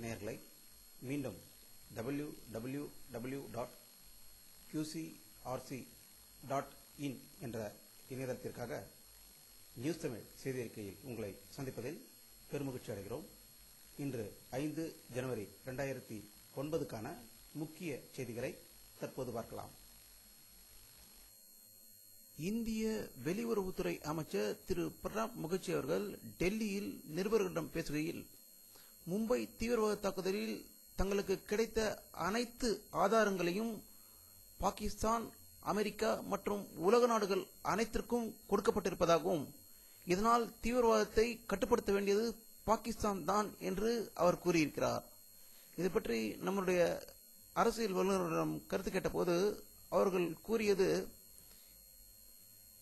நேயர்களை மீண்டும் www.qcrc.in என்ற இணையதளத்திற்காக நியூஸ் தமிழ் செய்தி அறிக்கையில் உங்களை சந்திப்பதில் பெருமகிழ்ச்சி அடைகிறோம். இன்று 5 ஜனவரி 2009க்கான முக்கிய செய்திகளை தற்போது பார்க்கலாம். இந்திய வெளியுறவுத்துறை அமைச்சர் திரு பிரணாப் முகர்ஜி அவர்கள் டெல்லியில் நிருபர்களிடம் பேசுகையில், மும்பை தீவிரவாத தாக்குதலில் தங்களுக்கு கிடைத்த அனைத்து ஆதாரங்களையும் பாகிஸ்தான், அமெரிக்கா மற்றும் உலக நாடுகள் அனைத்திற்கும் கொடுக்கப்பட்டிருப்பதாகவும், இதனால் தீவிரவாதத்தை கட்டுப்படுத்த வேண்டியது பாகிஸ்தான் தான் என்று அவர் கூறியிருக்கிறார். இது பற்றி நம்முடைய அரசியல் வல்லுநரிடம் கருத்து கேட்டபோது அவர்கள் கூறியது,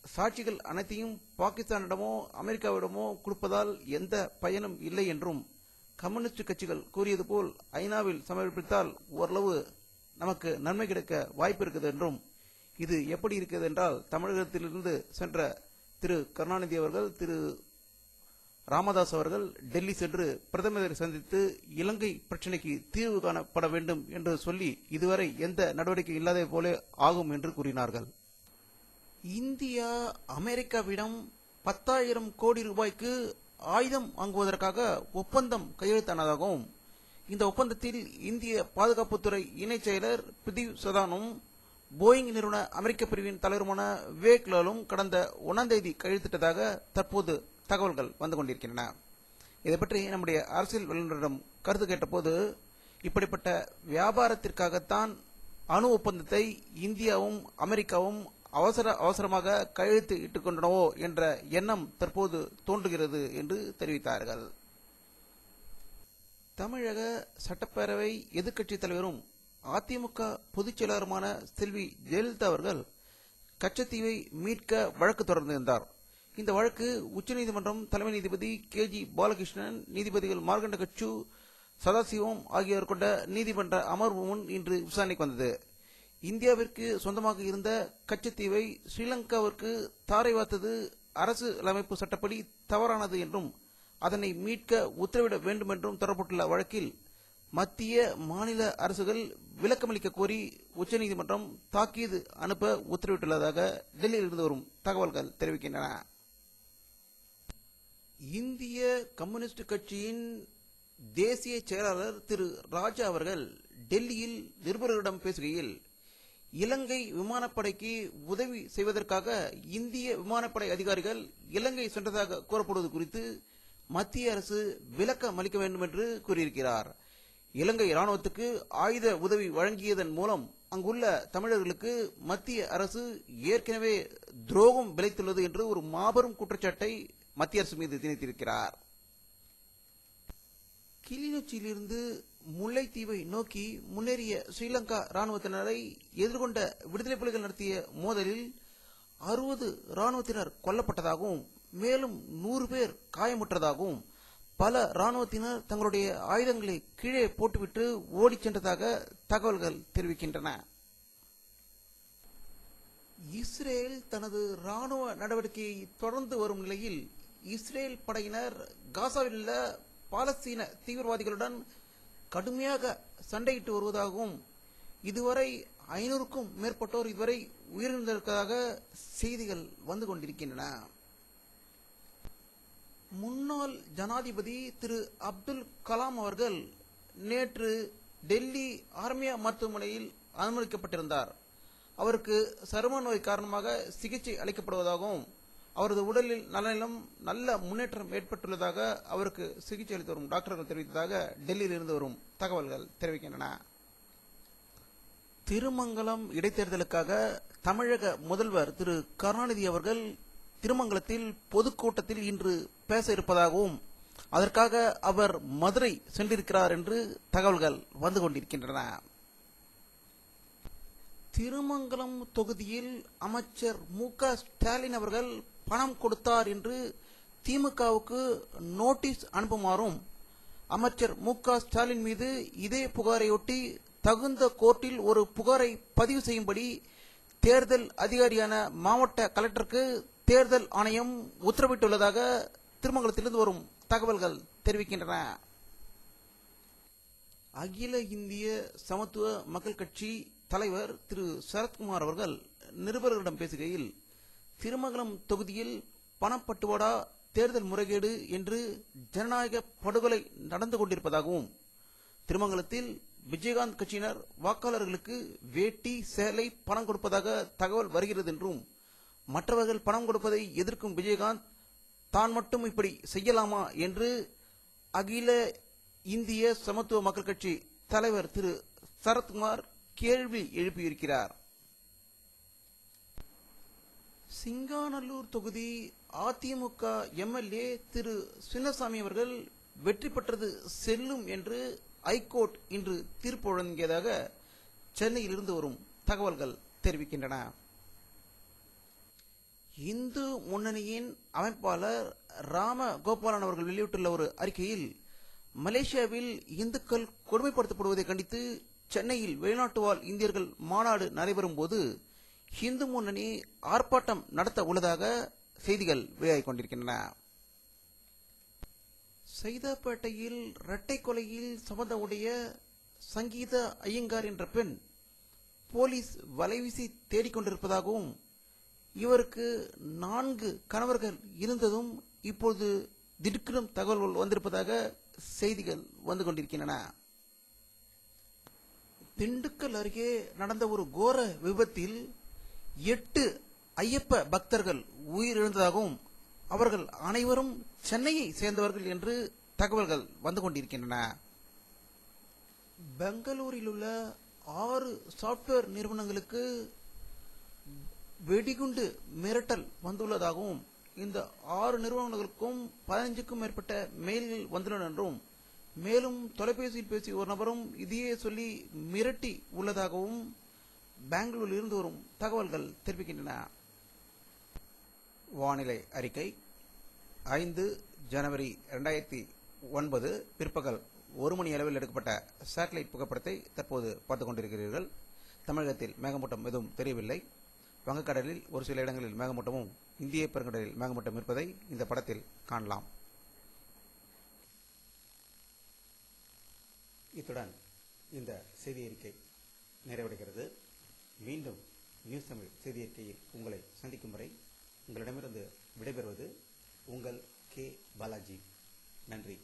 சாட்சிகள் அனைத்தையும் பாகிஸ்தானிடமோ அமெரிக்காவிடமோ கொடுப்பதால் எந்த பயனும் இல்லை என்றும், கம்யூனிஸ்ட் கட்சிகள் கூறியது போல் ஐநாவில் சமர்ப்பித்தால் ஓரளவு நமக்கு நன்மை கிடைக்க வாய்ப்பு இருக்குது என்றும், இது எப்படி இருக்கிறது என்றால், தமிழகத்திலிருந்து சென்ற திரு கருணாநிதி அவர்கள், திரு ராமதாஸ் அவர்கள் டெல்லி சென்று பிரதமரை சந்தித்து இலங்கை பிரச்சினைக்கு தீர்வு காணப்பட வேண்டும் என்று சொல்லி இதுவரை எந்த நடவடிக்கை இல்லாத போல ஆகும் என்று கூறினார்கள். இந்தியா அமெரிக்காவிடம் 10,000 கோடி ரூபாய்க்கு ஆயுதம் வாங்குவதற்காக ஒப்பந்தம் கையெழுத்தானதாகவும், இந்த ஒப்பந்தத்தில் இந்திய பாதுகாப்புத்துறை இணைச் செயலர் பிரிதிவ் சதானும் போயிங் நிறுவன அமெரிக்க பிரிவின் தலைவருமான விவேக் லாலும் கடந்த 1ஆம் தேதி கையெழுத்திட்டதாக தற்போது தகவல்கள் வந்து கொண்டிருக்கின்றன. இதை பற்றி நம்முடைய அரசியல் வல்லுநரிடம் கருத்து கேட்டபோது, இப்படிப்பட்ட வியாபாரத்திற்காகத்தான் அணு ஒப்பந்தத்தை இந்தியாவும் அமெரிக்காவும் அவசரமாக கையெழுத்து இட்டுக் கொண்டனவோ என்ற எண்ணம் தற்போது தோன்றுகிறது என்று தெரிவித்தார்கள். தமிழக சட்டப்பேரவை எதிர்க்கட்சி தலைவரும் அதிமுக பொதுச் செயலாளருமான செல்வி ஜெயலலிதா அவர்கள் கச்சத்தீவை மீட்க வழக்கு தொடர்ந்திருந்தார். இந்த வழக்கு உச்சநீதிமன்றம் தலைமை நீதிபதி KG பாலகிருஷ்ணன், நீதிபதிகள் மார்கண்ட கச்சு, சதாசிவம் ஆகியோர் கொண்ட நீதிமன்ற அமர்வு முன் இன்று விசாரணைக்கு வந்தது. இந்தியாவிற்கு சொந்தமாக இருந்த கச்சத்தீவை ஸ்ரீலங்காவிற்கு தாரை வார்த்தது அரசியலமைப்பு சட்டப்படி தவறானது என்றும், அதனை மீட்க உத்தரவிட வேண்டும் என்றும் தொடரப்பட்டுள்ள வழக்கில் மத்திய மாநில அரசுகள் விளக்கமளிக்க கோரி உச்சநீதிமன்றம் தாக்கீது அனுப்ப உத்தரவிட்டுள்ளதாக டெல்லியில் இருந்து வரும் தகவல்கள் தெரிவிக்கின்றன. இந்திய கம்யூனிஸ்ட் கட்சியின் தேசிய செயலாளர் திரு ராஜா அவர்கள் டெல்லியில் நிருபர்களிடம் பேசுகையில், இலங்கை விமானப்படைக்கு உதவி செய்வதற்காக இந்திய விமானப்படை அதிகாரிகள் இலங்கை சென்றதாக கூறப்படுவது குறித்து மத்திய அரசு விளக்கம் அளிக்க வேண்டும் என்று கூறியிருக்கிறார். இலங்கை ராணுவத்துக்கு ஆயுத உதவி வழங்கியதன் மூலம் அங்குள்ள தமிழர்களுக்கு மத்திய அரசு ஏற்கனவே துரோகம் விளைத்துள்ளது என்று ஒரு மாபெரும் குற்றச்சாட்டை மத்திய அரசு மீது திணித்திருக்கிறார். கிளிநொச்சியிலிருந்து முல்லைத்தீவை நோக்கி முன்னேறிய ஸ்ரீலங்கா ராணுவத்தினரை எதிர்கொண்ட விடுதலை புலிகள் நடத்திய மோதலில் 60 ராணுவத்தினர் கொல்லப்பட்டதாகவும், மேலும் 100 பேர் காயமுற்றதாகவும், பல ராணுவத்தினர் தங்களுடைய ஆயுதங்களை கீழே போட்டுவிட்டு ஓடிச் சென்றதாக தகவல்கள் தெரிவிக்கின்றன. இஸ்ரேல் தனது ராணுவ நடவடிக்கையை தொடர்ந்து வரும் நிலையில், இஸ்ரேல் படையினர் காசாவில் உள்ள பாலஸ்தீன தீவிரவாதிகளுடன் கடுமையாக சண்டையிட்டு வருவதாகவும், இதுவரை 500க்கும் மேற்பட்டோர் இதுவரை உயிரிழந்திருப்பதாக செய்திகள் வந்து கொண்டிருக்கின்றன. முன்னாள் ஜனாதிபதி திரு அப்துல் கலாம் அவர்கள் நேற்று டெல்லி ஆர்மியா மருத்துவமனையில் அனுமதிக்கப்பட்டிருந்தார். அவருக்கு சரும நோய் காரணமாக சிகிச்சை அளிக்கப்படுவதாகவும், அவரது உடலில் நலனிலும் நல்ல முன்னேற்றம் ஏற்பட்டுள்ளதாக அவருக்கு சிகிச்சை அளித்து வரும் டாக்டர்கள் தெரிவித்ததாக டெல்லியில் இருந்து வரும் தகவல்கள் தெரிவிக்கின்றன. திருமங்கலம் இடைத்தேர்தலுக்காக தமிழக முதல்வர் திரு கருணாநிதி அவர்கள் திருமங்கலத்தில் பொதுக்கூட்டத்தில் இன்று பேச இருப்பதாகவும், அதற்காக அவர் மதுரை சென்றிருக்கிறார் என்று தகவல்கள் வந்து கொண்டிருக்கின்றன. திருமங்கலம் தொகுதியில் அமைச்சர் மு.க. ஸ்டாலின் அவர்கள் பணம் கொடுத்தார் என்று திமுகவுக்கு நோட்டீஸ் அனுப்புமாறும், அமைச்சர் மு.க. ஸ்டாலின் மீது இதே புகாரையொட்டி தகுந்த கோர்ட்டில் ஒரு புகாரை பதிவு செய்யும்படி தேர்தல் அதிகாரியான மாவட்ட கலெக்டருக்கு தேர்தல் ஆணையம் உத்தரவிட்டுள்ளதாக திருமங்கலத்திலிருந்து வரும் தகவல்கள் தெரிவிக்கின்றன. அகில இந்திய சமத்துவ மக்கள் கட்சி தலைவர் திரு சரத்குமார் அவர்கள் நிருபர்களிடம் பேசுகையில், திருமங்கலம் தொகுதியில் பணப்பட்டுவாடா, தேர்தல் முறைகேடு என்று ஜனநாயக படுகொலை நடந்து கொண்டிருப்பதாகவும், திருமங்கலத்தில் விஜயகாந்த் கட்சியினர் வாக்காளர்களுக்கு வேட்டி சேலை பணம் கொடுப்பதாக தகவல் வருகிறது என்றும், மற்றவர்கள் பணம் கொடுப்பதை எதிர்க்கும் விஜயகாந்த் தான் மட்டும் இப்படி செய்யலாமா என்று அகில இந்திய சமத்துவ மக்கள் கட்சி தலைவர் திரு சரத்குமார் கேள்வி எழுப்பியிருக்கிறார். சிங்காநல்லூர் தொகுதி அதிமுக எம்எல்ஏ திரு சின்னசாமி அவர்கள் வெற்றி பெற்றது செல்லும் என்று ஐகோர்ட் இன்று தீர்ப்பு வழங்கியதாக சென்னையில் இருந்து வரும் தகவல்கள் தெரிவிக்கின்றன. இந்து முன்னணியின் அமைப்பாளர் ராமகோபாலன் அவர்கள் வெளியிட்டுள்ள ஒரு அறிக்கையில், மலேசியாவில் இந்துக்கள் கொடுமைப்படுத்தப்படுவதை கண்டித்து சென்னையில் வெளிநாட்டு வாழ் இந்தியர்கள் மாநாடு நடைபெறும் போது இந்து முன்னணி ஆர்ப்பாட்டம் நடத்த உள்ளதாக செய்திகள் வெளியாகிக் கொண்டிருக்கின்றன. சைதாப்பேட்டையில் இரட்டை கொலையில் சம்பந்தமுடைய சங்கீதா ஐயங்கார் என்ற பெண் போலீஸ் வலைவீசி தேடிக்கொண்டிருப்பதாகவும், இவருக்கு 4 கணவர்கள் இருந்ததும் இப்போது திடுக்கிடும் தகவல்கள் வந்திருப்பதாக செய்திகள் வந்து கொண்டிருக்கின்றன. திண்டுக்கல் அருகே நடந்த ஒரு கோர விபத்தில் 8 ஐயப்ப பக்தர்கள் உயிரிழந்ததாகவும், அவர்கள் அனைவரும் சென்னையை சேர்ந்தவர்கள் என்று தகவல்கள் வந்து கொண்டிருக்கின்றன. பெங்களூரில் உள்ள 6 சாப்ட்வேர் நிறுவனங்களுக்கு வெடிகுண்டு மிரட்டல் வந்துள்ளதாகவும், இந்த 6 நிறுவனங்களுக்கும் 15க்கும் மேற்பட்ட மெயில்கள் வந்துள்ளன என்றும், மேலும் தொலைபேசியில் பேசிய ஒரு நபரும் இதையே சொல்லி மிரட்டி உள்ளதாகவும் பெங்களூரில் இருந்து வரும் தகவல்கள் தெரிவிக்கின்றன. வானிலை அறிக்கை. 5 ஜனவரி 2009 பிற்பகல் 1 மணி அளவில் எடுக்கப்பட்ட சேட்டலைட் புகைப்படத்தை தற்போது பார்த்துக் கொண்டிருக்கிறீர்கள். தமிழகத்தில் மேகமூட்டம் எதுவும் தெரியவில்லை. வங்கக்கடலில் ஒரு சில இடங்களில் மேகமூட்டமும், இந்திய பெருங்கடலில் மேகமூட்டம் இருப்பதை இந்த படத்தில் காணலாம். இத்துடன் இந்த செய்தி அறிக்கை நிறைவடைகிறது. மீண்டும் நியூஸ் தமிழ் செய்தி அறிக்கையில் உங்களை சந்திக்கும் வரை உங்களிடமிருந்து விடைபெறுவது உங்கள் கே. பாலாஜி. நன்றி.